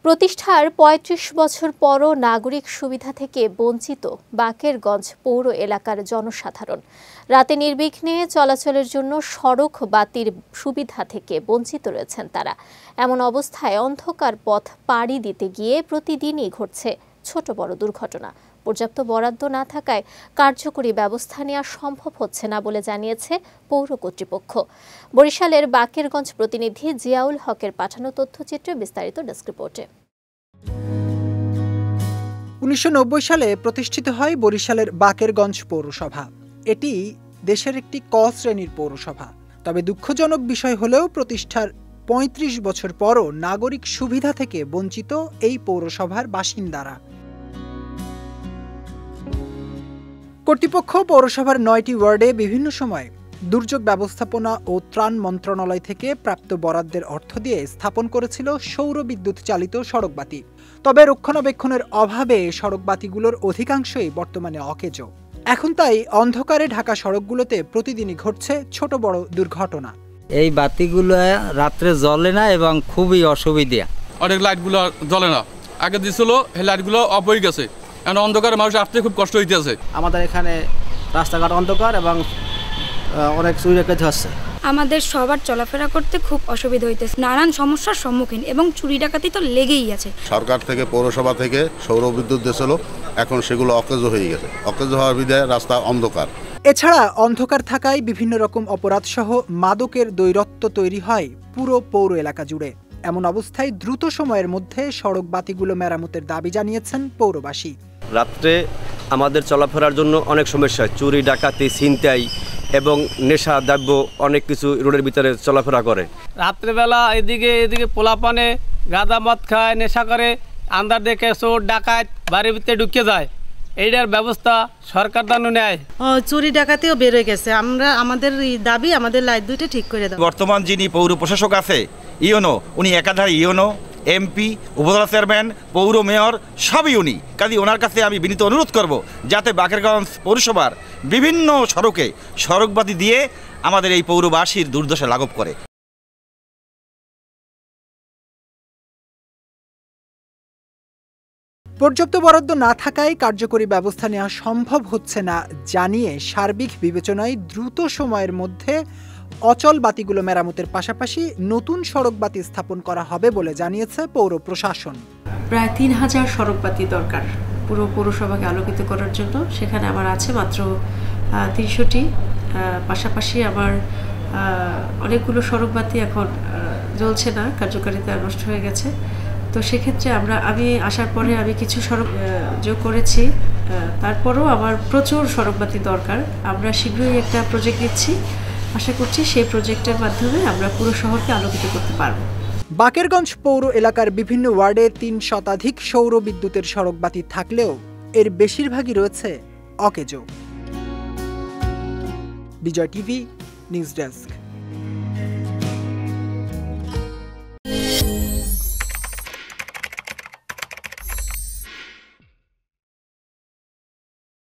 প্রতিষ্ঠার ৩৫ বছর পরও নাগরিক সুবিধা থেকে বঞ্চিত বাকেরগঞ্জ পৌর এলাকার জনসাধারণ। রাতে নির্বিঘ্নে চলাচলের জন্য সড়ক বাতির সুবিধা থেকে বঞ্চিত রয়েছেন তারা। এমন অবস্থায় অন্ধকার পথ পাড়ি দিতে গিয়ে প্রতিদিনই ঘটছে ছোট বড় দুর্ঘটনা। পর্যাপ্ত বরাদ্দ না থাকায় কার্যকরী ব্যবস্থা নেওয়া সম্ভব হচ্ছে না বলে জানিয়েছে পৌর কর্তৃপক্ষ। বরিশালের বাকেরগঞ্জ প্রতিনিধি জিয়াউল হকের পাঠানো তথ্যচিত্রে বিস্তারিত ডেস্ক রিপোর্টে। ১৯৯০ সালে প্রতিষ্ঠিত হয় বরিশালের বাকেরগঞ্জ পৌরসভা। এটি দেশের একটি ক শ্রেণীর পৌরসভা। তবে দুঃখজনক বিষয় হলেও প্রতিষ্ঠার ৩৫ বছর পরও নাগরিক সুবিধা থেকে বঞ্চিত এই পৌরসভার বাসিন্দারা। কর্তৃপক্ষ পৌরসভার ৯টি ওয়ার্ডে বিভিন্ন সময় দুর্যোগ ব্যবস্থাপনা ও ত্রাণ মন্ত্রণালয় থেকে প্রাপ্ত বরাদ্দের অর্থ দিয়ে স্থাপন করেছিল সৌর বিদ্যুৎ চালিত সড়কবাতি। তবে রক্ষণাবেক্ষণের অভাবে সড়কবাতিগুলোর অধিকাংশই বর্তমানে অকেজো। এখন তাই অন্ধকারে ঢাকা সড়কগুলোতে প্রতিদিনই ঘটছে ছোট বড় দুর্ঘটনা। এই বাতিগুলো রাত্রে জ্বলে না এবং খুবই অসুবিধা। অনেক লাইটগুলো জ্বলে না, আগে দিছিল এই লাইটগুলো অফ হয়ে গেছে। এখন অন্ধকারে মানুষ আসতে খুব কষ্ট হইতেছে। আমাদের এখানে রাস্তাঘাট অন্ধকার এবং অনেক চুরি ডাকাতি হচ্ছে। আমাদের সবার চলাফেরা করতে খুব অসুবিধা হইতেছে, নানান সমস্যার সম্মুখীন এবং চুরি ডাকাতি তো লেগেই আছে। সরকার থেকে পৌরসভা থেকে সৌর বিদ্যুৎ দিয়েছিল, এখন সেগুলো অকেজো হয়ে গেছে। অকেজো হওয়ার বিধায় রাস্তা অন্ধকার। এছাড়া অন্ধকার থাকায় বিভিন্ন রকম অপরাধ সহ মাদকের দৈরত্ব তৈরি হয় পুরো পৌর এলাকা জুড়ে। এমন অবস্থায় দ্রুত সময়ের মধ্যে সড়ক বাতিগুলো মেরামতের দাবি জানিয়েছেন পৌরবাসী। রাত্রে আমাদের চলাফেরার জন্য অনেক সমস্যা, চুরি ডাকাতি ছিনতাই এবং নেশা দ্রব্য অনেক কিছু রোডের ভিতরে চলাফেরা করে। রাত্রেবেলা এদিকে পোলাপানে গাঁজা মদ খায়, নেশা করে, আন্দার দেখে চোর ডাকাত বাড়ির ভিতরে ঢুকে যায়। এইটার ব্যবস্থা সরকার দানো নেয়। চুরি ডাকাতিও বেড়ে গেছে। আমাদের দাবি আমাদের লাইট দুইটা ঠিক করে দাও। বর্তমান যিনি পৌর প্রশাসক আছে ইওনো, উনি একাধারে ইওনো, এমপি, উপজেলা চেয়ারম্যান, পৌর মেয়র সবই উনি। কাজে ওনার কাছে আমি বিনীত অনুরোধ করব যাতে বাকেরগঞ্জ পৌরসভার বিভিন্ন সড়কে সড়কবাতি দিয়ে আমাদের এই পৌরবাসীর দুর্দশা লাঘব করে। পর্যাপ্ত বরাদ্দ না থাকায় কার্যকরী ব্যবস্থা নেওয়া সম্ভব হচ্ছে না জানিয়ে সার্বিক বিবেচনায় দ্রুত সময়ের মধ্যে অচল বাতিগুলো মেরামতের পাশাপাশি নতুন সড়ক বাতি স্থাপন করা হবে বলে জানিয়েছে পৌর প্রশাসন। প্রায় ৩,০০০ সড়ক বাতি দরকার পুরো পৌরসভাকে আলোকিত করার জন্য। সেখানে আমার আছে মাত্র ৩০০টি। পাশাপাশি আমার অনেকগুলো সড়ক বাতি এখন জ্বলছে না, কার্যকারিতা নষ্ট হয়ে গেছে। তো সেক্ষেত্রে আমি আসার পরে আমি কিছু সড়ক যোগ করেছি। তারপরেও আমার প্রচুর সড়কবাতি দরকার। আমরা শীঘ্রই একটা প্রজেক্ট দিচ্ছি, আশা করছি সেই প্রজেক্টের মাধ্যমে আমরা পুরো শহরকে আলোকিত করতে পারব। বাকেরগঞ্জ পৌর এলাকার বিভিন্ন ওয়ার্ডে ৩ শতাধিক সৌর বিদ্যুতের সড়কবাতি থাকলেও এর বেশিরভাগই রয়েছে অকেজো। বিজয় টিভি নিউজ ডেস্ক।